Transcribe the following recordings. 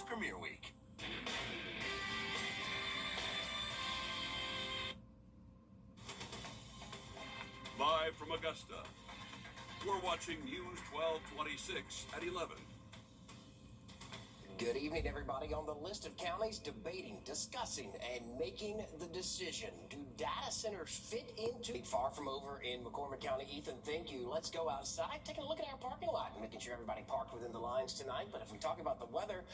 this premiere week. Live from Augusta, you're watching News 1226 at 11. Good evening, everybody. On the list of counties debating, discussing, and making the decision, do data centers fit into far from over in McCormick County? Ethan, thank you. Let's go outside, taking a look at our parking lot and making sure everybody parked within the lines tonight. But if we talk about the weather,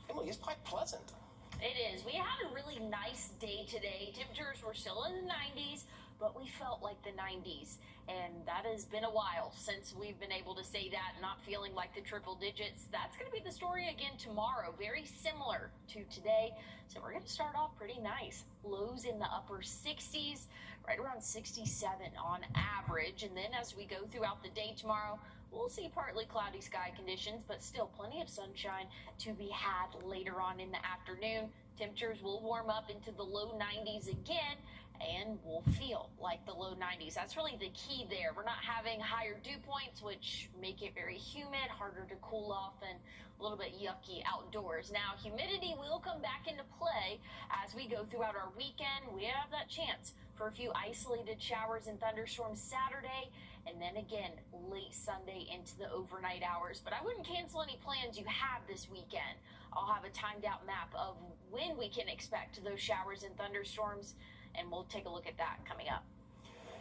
Emily, it's quite pleasant. It is. We had a really nice day today. Temperatures were still in the 90s, but we felt like the 90s. And that has been a while since we've been able to say that, not feeling like the triple digits. That's going to be the story again tomorrow. Very similar to today. So we're going to start off pretty nice. Lows in the upper 60s, right around 67 on average. And then as we go throughout the day tomorrow, we'll see partly cloudy sky conditions, but still plenty of sunshine to be had later on in the afternoon. Temperatures will warm up into the low 90s again, and we'll feel like the low 90s. That's really the key there. We're not having higher dew points, which make it very humid, harder to cool off, and a little bit yucky outdoors. Now, humidity will come back into play as we go throughout our weekend. We have that chance for a few isolated showers and thunderstorms Saturday, and then again late Sunday into the overnight hours. But I wouldn't cancel any plans you have this weekend. I'll have a timed out map of when we can expect those showers and thunderstorms, and we'll take a look at that coming up.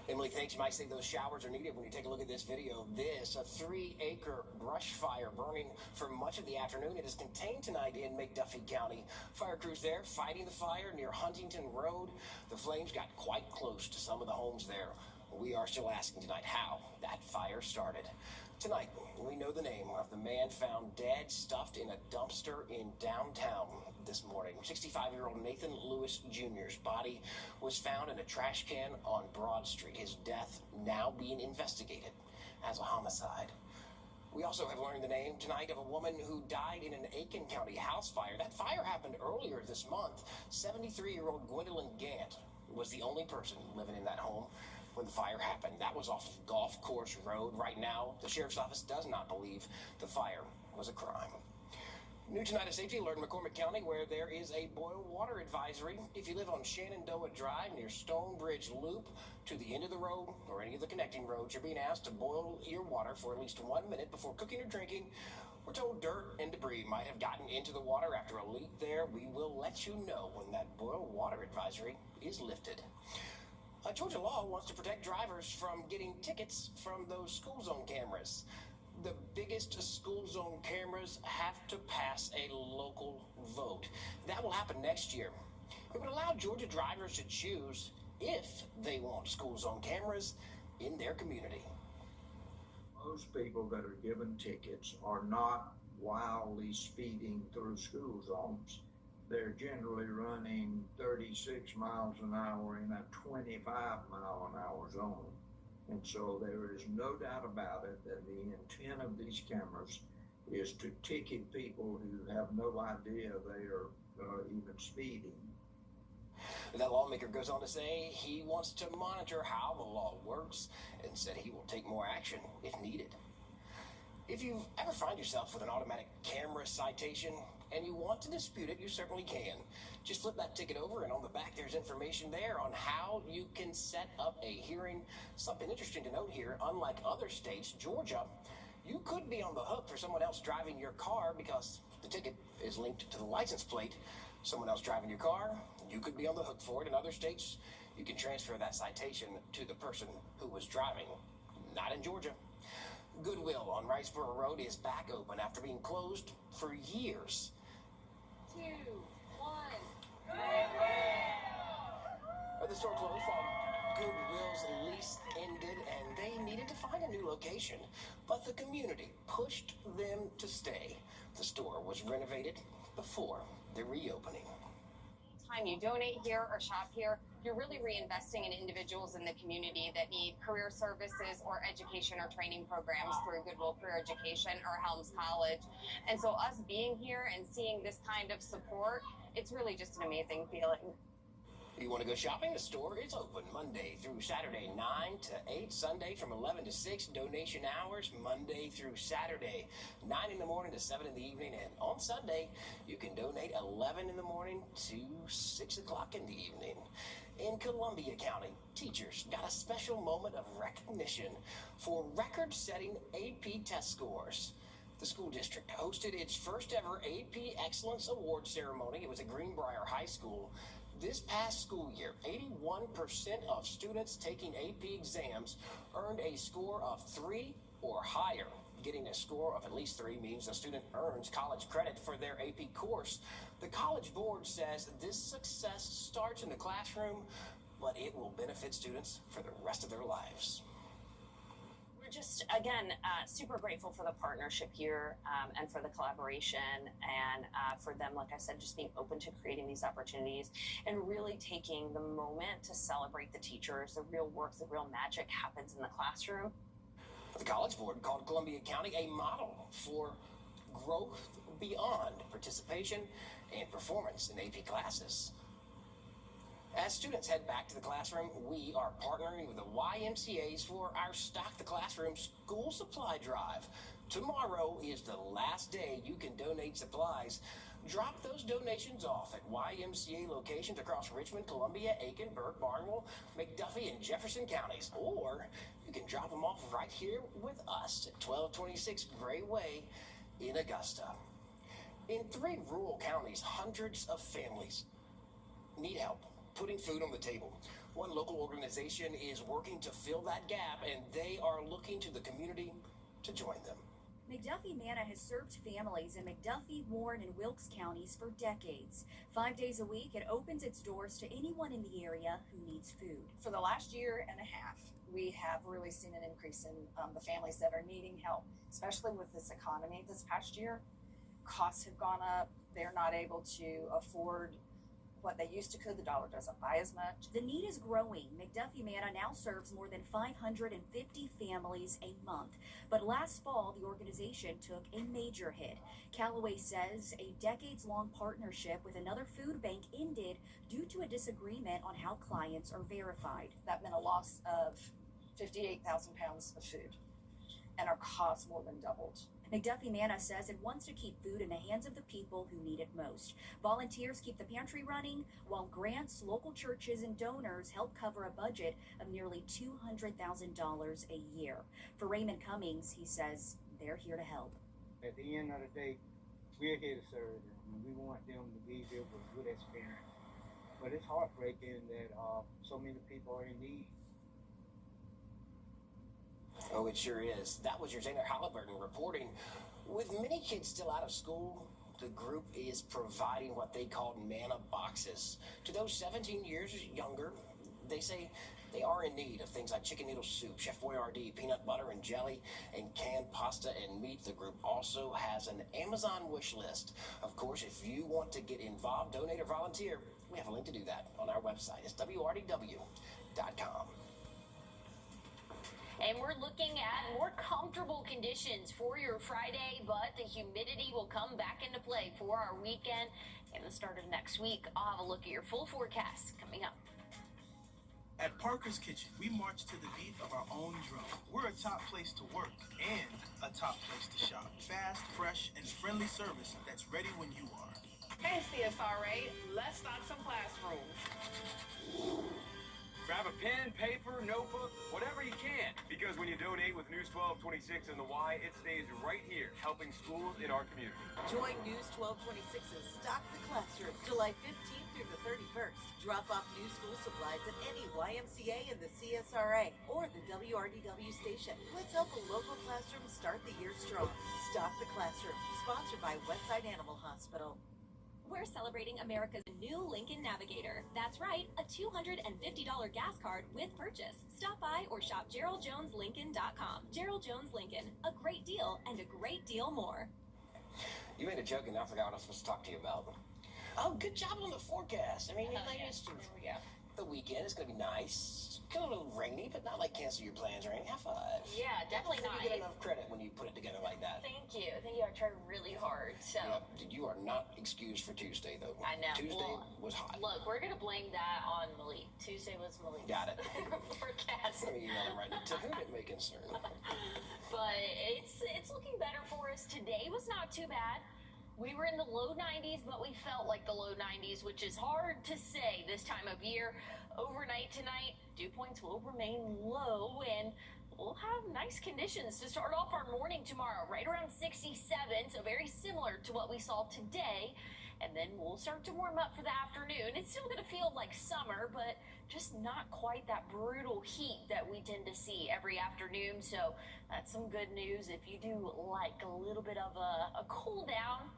Emily, thanks. You might say those showers are needed when you take a look at this video. This, a 3-acre brush fire burning for much of the afternoon. It is contained tonight in McDuffie County. Fire crews there fighting the fire near Huntington Road. The flames got quite close to some of the homes there. We are still asking tonight how that fire started. Tonight, we know the name of the man found dead, stuffed in a dumpster in downtown this morning. 65-year-old Nathan Lewis Jr.'s body was found in a trash can on Broad Street. His death now being investigated as a homicide. We also have learned the name tonight of a woman who died in an Aiken County house fire. That fire happened earlier this month. 73-year-old Gwendolyn Gant was the only person living in that home when the fire happened. That was off of Golf Course Road. Right now, the sheriff's office does not believe the fire was a crime. New tonight, a safety alert in McCormick County where there is a boil water advisory. If you live on Shenandoah Drive near Stonebridge Loop to the end of the road or any of the connecting roads, you're being asked to boil your water for at least 1 minute before cooking or drinking. We're told dirt and debris might have gotten into the water after a leak there. We will let you know when that boil water advisory is lifted. Georgia law wants to protect drivers from getting tickets from those school zone cameras. The biggest school zone cameras have to pass a local vote. That will happen next year. It would allow Georgia drivers to choose if they want school zone cameras in their community. Most people that are given tickets are not wildly speeding through school zones. They're generally running 36 miles an hour in a 25-mile-an-hour zone. And so there is no doubt about it that the intent of these cameras is to ticket people who have no idea they are even speeding. That lawmaker goes on to say he wants to monitor how the law works and said he will take more action if needed. If you ever find yourself with an automatic camera citation and you want to dispute it, you certainly can. Just flip that ticket over, and on the back there's information there on how you can set up a hearing. Something interesting to note here, unlike other states, Georgia, you could be on the hook for someone else driving your car because the ticket is linked to the license plate. Someone else driving your car, you could be on the hook for it. In other states, you can transfer that citation to the person who was driving. Not in Georgia. Goodwill on Wrightsboro Road is back open after being closed for years. 2, 1. The store closed while Goodwill's lease ended, and they needed to find a new location. But the community pushed them to stay. The store was renovated before the reopening. Time you donate here or shop here, you're really reinvesting in individuals in the community that need career services or education or training programs through Goodwill Career Education or Helms College. And so us being here and seeing this kind of support, it's really just an amazing feeling. You want to go shopping? The store is open Monday through Saturday, 9 to 8. Sunday from 11 to 6. Donation hours Monday through Saturday, 9 in the morning to 7 in the evening. And on Sunday, you can donate 11 in the morning to 6 o'clock in the evening. In Columbia County, teachers got a special moment of recognition for record-setting AP test scores. The school district hosted its first ever AP Excellence Award ceremony. It was at Greenbrier High School. This past school year, 81% of students taking AP exams earned a score of 3 or higher. Getting a score of at least 3 means the student earns college credit for their AP course. The College Board says this success starts in the classroom, but it will benefit students for the rest of their lives. We're just, again, super grateful for the partnership here and for the collaboration and for them, like I said, just being open to creating these opportunities and really taking the moment to celebrate the teachers. The real work, the real magic happens in the classroom. The College Board called Columbia County a model for growth beyond participation and performance in AP classes. As students head back to the classroom, we are partnering with the YMCAs for our Stock the Classroom school supply drive. Tomorrow is the last day you can donate supplies. Drop those donations off at YMCA locations across Richmond, Columbia, Aiken, Burke, Barnwell, McDuffie, and Jefferson counties. Or you can drop them off right here with us at 1226 Gray Way in Augusta. In 3 rural counties, hundreds of families need help putting food on the table. One local organization is working to fill that gap, and they are looking to the community to join them. McDuffie Manna has served families in McDuffie, Warren, and Wilkes counties for decades. 5 days a week, it opens its doors to anyone in the area who needs food. For the last year and a half, we have really seen an increase in the families that are needing help, especially with this economy this past year. Costs have gone up. They're not able to afford what they used to could. The dollar doesn't buy as much. The need is growing. McDuffie Manna now serves more than 550 families a month. But last fall, the organization took a major hit. Callaway says a decades-long partnership with another food bank ended due to a disagreement on how clients are verified. That meant a loss of 58,000 pounds of food, and our costs more than doubled. McDuffie Manna says it wants to keep food in the hands of the people who need it most. Volunteers keep the pantry running, while grants, local churches, and donors help cover a budget of nearly $200,000 a year. For Raymond Cummings, he says they're here to help. At the end of the day, we're here to serve them, and we want them to be there with a good experience. But it's heartbreaking that so many people are in need. Oh, it sure is. That was your Zaner Halliburton reporting. With many kids still out of school, the group is providing what they call manna boxes. To those 17 years younger, they say they are in need of things like chicken noodle soup, Chef Wrdw, peanut butter and jelly, and canned pasta and meat. The group also has an Amazon wish list. Of course, if you want to get involved, donate, or volunteer, we have a link to do that on our website. It's wrdw.com. And we're looking at more comfortable conditions for your Friday, but the humidity will come back into play for our weekend and the start of next week. I'll have a look at your full forecast coming up. At Parker's Kitchen, we march to the beat of our own drum. We're a top place to work and a top place to shop. Fast, fresh, and friendly service that's ready when you are. Hey, CSRA, let's stock some classrooms. Grab a pen, paper, notebook, whatever you can. Because when you donate with News 1226 and the Y, it stays right here, helping schools in our community. Join News 1226's Stock the Classroom, July 15th through the 31st. Drop off new school supplies at any YMCA in the CSRA or the WRDW station. Let's help a local classroom start the year strong. Stock the Classroom, sponsored by Westside Animal Hospital. We're celebrating America's new Lincoln Navigator. That's right, a $250 gas card with purchase. Stop by or shop GeraldJonesLincoln.com. Gerald Jones Lincoln, a great deal and a great deal more. You made a joke and I forgot what I was supposed to talk to you about. Oh, good job on the forecast. I mean, Yeah. the weekend. It's going to be nice. Kind of a little rainy, but not like cancel your plans or anything. High five. Yeah, definitely I not. think you get enough credit when you put it together like that. Thank you. I tried really hard. So Yep. You are not excused for Tuesday, though. I know. Tuesday was hot. Look, we're gonna blame that on Malik. Tuesday was Malik. Got it. Forecast. Let me email him right now. To whom it may concern. But it's looking better for us. Today was not too bad. We were in the low 90s, but we felt like the low 90s, which is hard to say this time of year. Overnight tonight, dew points will remain low, and we'll have nice conditions to start off our morning tomorrow, right around 67, so very similar to what we saw today. And then we'll start to warm up for the afternoon. It's still going to feel like summer, but just not quite that brutal heat that we tend to see every afternoon. So that's some good news if you do like a little bit of a cool down.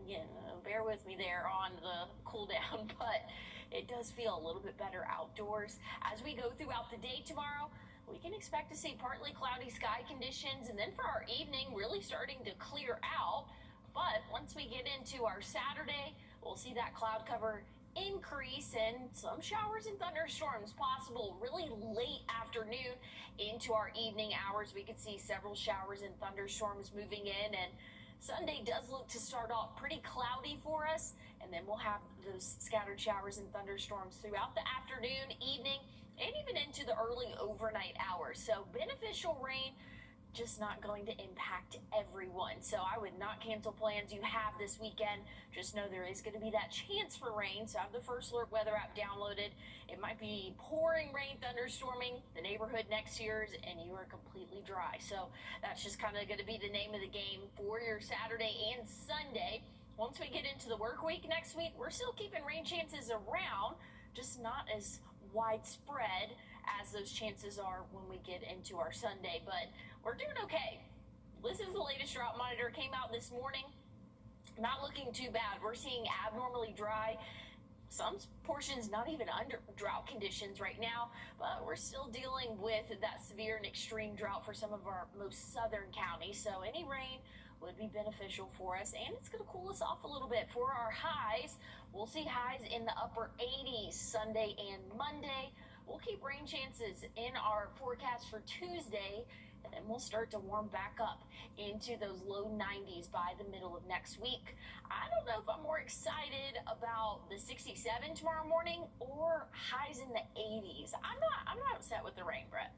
Again, bear with me there on the cool down, but it does feel a little bit better outdoors. As we go throughout the day tomorrow, we can expect to see partly cloudy sky conditions, and then for our evening, really starting to clear out. But once we get into our Saturday, we'll see that cloud cover increase and some showers and thunderstorms possible really late afternoon into our evening hours. We could see several showers and thunderstorms moving in, and Sunday does look to start off pretty cloudy for us, and then we'll have those scattered showers and thunderstorms throughout the afternoon, evening, and even into the early overnight hours. So beneficial rain, just not going to impact everyone. So I would not cancel plans you have this weekend. Just know there is going to be that chance for rain. So have the First Alert weather app downloaded. It might be pouring rain, thunderstorming the neighborhood next to yours, and you are completely dry. So that's just kind of going to be the name of the game for your Saturday and Sunday. Once we get into the work week next week, we're still keeping rain chances around, just not as widespread as those chances are when we get into our Sunday. But we're doing okay. This is the latest drought monitor. Came out this morning. Not looking too bad. We're seeing abnormally dry. Some portions not even under drought conditions right now, but we're still dealing with that severe and extreme drought for some of our most southern counties. So any rain would be beneficial for us, and it's going to cool us off a little bit. For our highs, we'll see highs in the upper 80s Sunday and Monday. We'll keep rain chances in our forecast for Tuesday, and then we'll start to warm back up into those low 90s by the middle of next week. I don't know if I'm more excited about the 67 tomorrow morning or highs in the 80s. I'm not upset with the rain, Brett.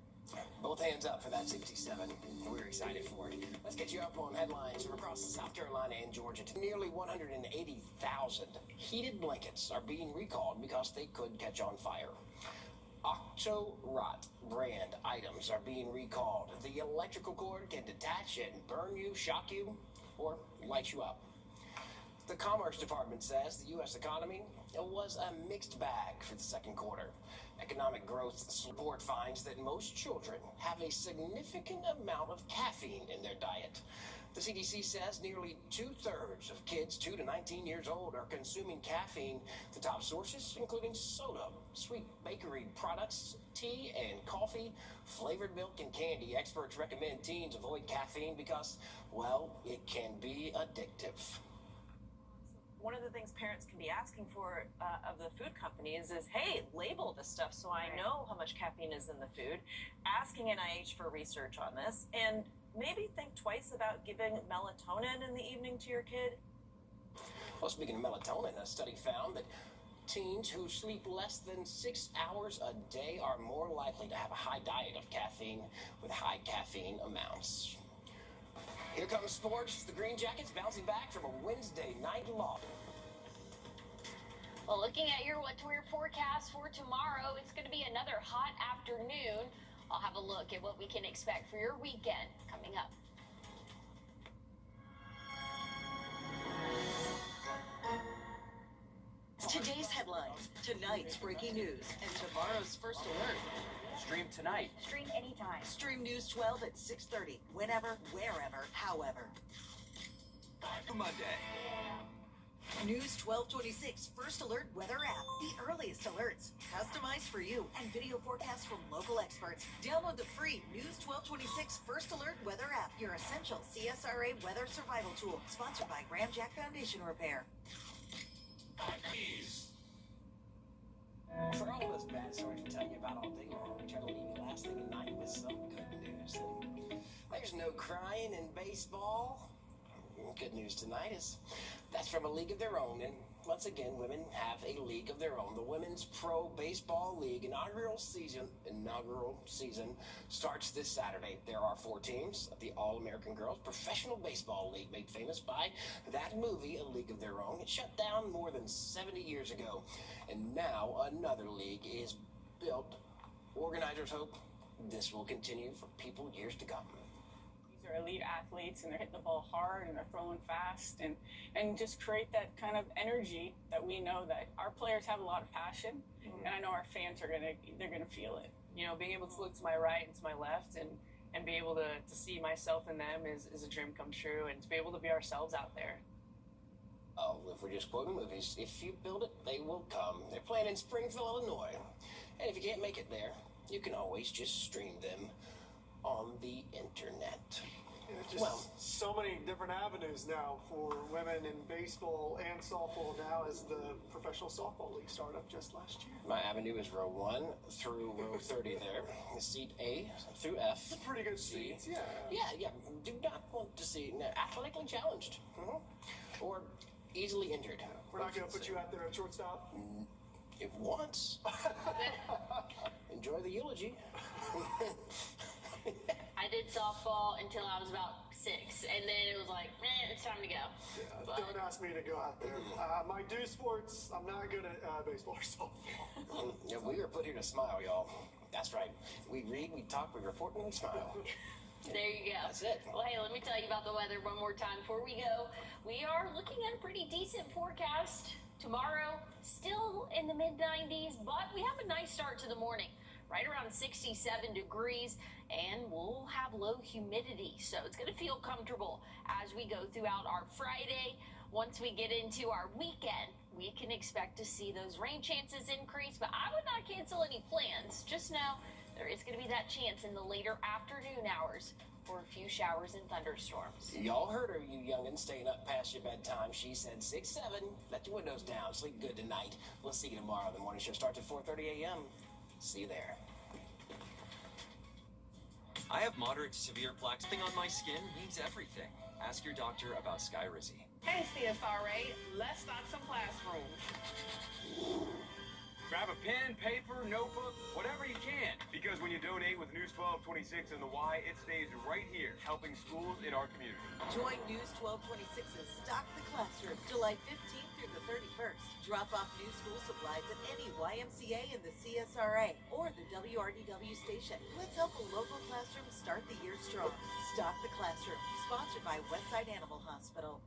Both hands up for that 67. We're excited for it. Let's get you up on headlines from across South Carolina and Georgia. Nearly 180,000 heated blankets are being recalled because they could catch on fire. Octorot brand items are being recalled. The electrical cord can detach and burn you, shock you, or light you up. The Commerce Department says the U.S. economy was a mixed bag for the second quarter. Economic growth report finds that most children have a significant amount of caffeine in their diet. The CDC says nearly 2/3 of kids 2 to 19 years old are consuming caffeine. The top sources including soda, sweet bakery products, tea and coffee, flavored milk and candy. Experts recommend teens avoid caffeine because, well, it can be addictive. One of the things parents can be asking for of the food companies is, hey, label this stuff so I know how much caffeine is in the food. Asking NIH for research on this, and maybe think twice about giving melatonin in the evening to your kid. Well, speaking of melatonin, a study found that teens who sleep less than 6 hours a day are more likely to have a high diet of caffeine with high caffeine amounts. Here comes sports. The Green Jackets bouncing back from a Wednesday night loss. Well, looking at your what to wear forecast for tomorrow, it's going to be another hot afternoon. I'll have a look at what we can expect for your weekend coming up. Today's headlines, tonight's breaking news, and tomorrow's First Alert. Stream tonight. Stream anytime. Stream News 12 at 6:30. Whenever, wherever, however. Monday. News 1226 First Alert weather app. The earliest alerts, customized for you, and video forecasts from local experts. Download the free News 1226 First Alert weather app, your essential CSRA weather survival tool. Sponsored by Graham Jack Foundation Repair. For all of those bad stories we tell you about all day long, we try to leave you last thing at night with some good news. And there's no crying in baseball. Good news tonight is that's from a league of their own. And once again, women have a league of their own. The Women's Pro Baseball League inaugural season starts this Saturday. There are 4 teams of the All-American Girls Professional Baseball League, made famous by that movie, A League of Their Own. It shut down more than 70 years ago, and now another league is built. Organizers hope this will continue for people years to come. These are elite athletes, and they're hitting the ball hard and they're throwing fast, and just create that kind of energy that we know that our players have a lot of passion, and I know our fans are gonna feel it. You know, being able to look to my right and to my left and be able to see myself in them is a dream come true, and to be able to be ourselves out there. Oh, if we're just quoting movies, if you build it, they will come. They're playing in Springfield, Illinois. And if you can't make it there, you can always just stream them on the internet. Just so many different avenues now for women in baseball and softball now as the professional softball league started up just last year. My avenue is row 1 through row 30 there. Seat A through F. It's a pretty good seats, yeah. Yeah. Do not want to see athletically challenged or easily injured. We're not going to put you out there at shortstop? If once. Enjoy the eulogy. I did softball until I was about 6, and then it was like, it's time to go. Yeah, don't ask me to go out there. My do sports, I'm not good at baseball or softball. Yeah, we are put here to smile, y'all. That's right. We read, we talk, we report, and we smile. There you go. That's it. Well, hey, let me tell you about the weather one more time before we go. We are looking at a pretty decent forecast. Tomorrow, still in the mid-90s, but we have a nice start to the morning. Right around 67 degrees, and we'll have low humidity, so it's going to feel comfortable as we go throughout our Friday. Once we get into our weekend, we can expect to see those rain chances increase, but I would not cancel any plans. Just know there is going to be that chance in the later afternoon hours for a few showers and thunderstorms. Y'all heard her, you youngins, staying up past your bedtime. She said 6-7. Let your windows down. Sleep good tonight. We'll see you tomorrow. The morning show starts at 4:30 a.m. See you there. I have moderate to severe plaque. Thing on my skin means everything. Ask your doctor about Skyrizi. Hey, CSRA, let's stock some classrooms. Grab a pen, paper, notebook, whatever you can. Because when you donate with News 1226 and the Y, it stays right here, helping schools in our community. Join News 1226's Stock the Classroom, July 15th through the 31st. Drop off new school supplies at any YMCA in the CSRA or the WRDW station. Let's help a local classroom start the year strong. Stock the Classroom, sponsored by Westside Animal Hospital.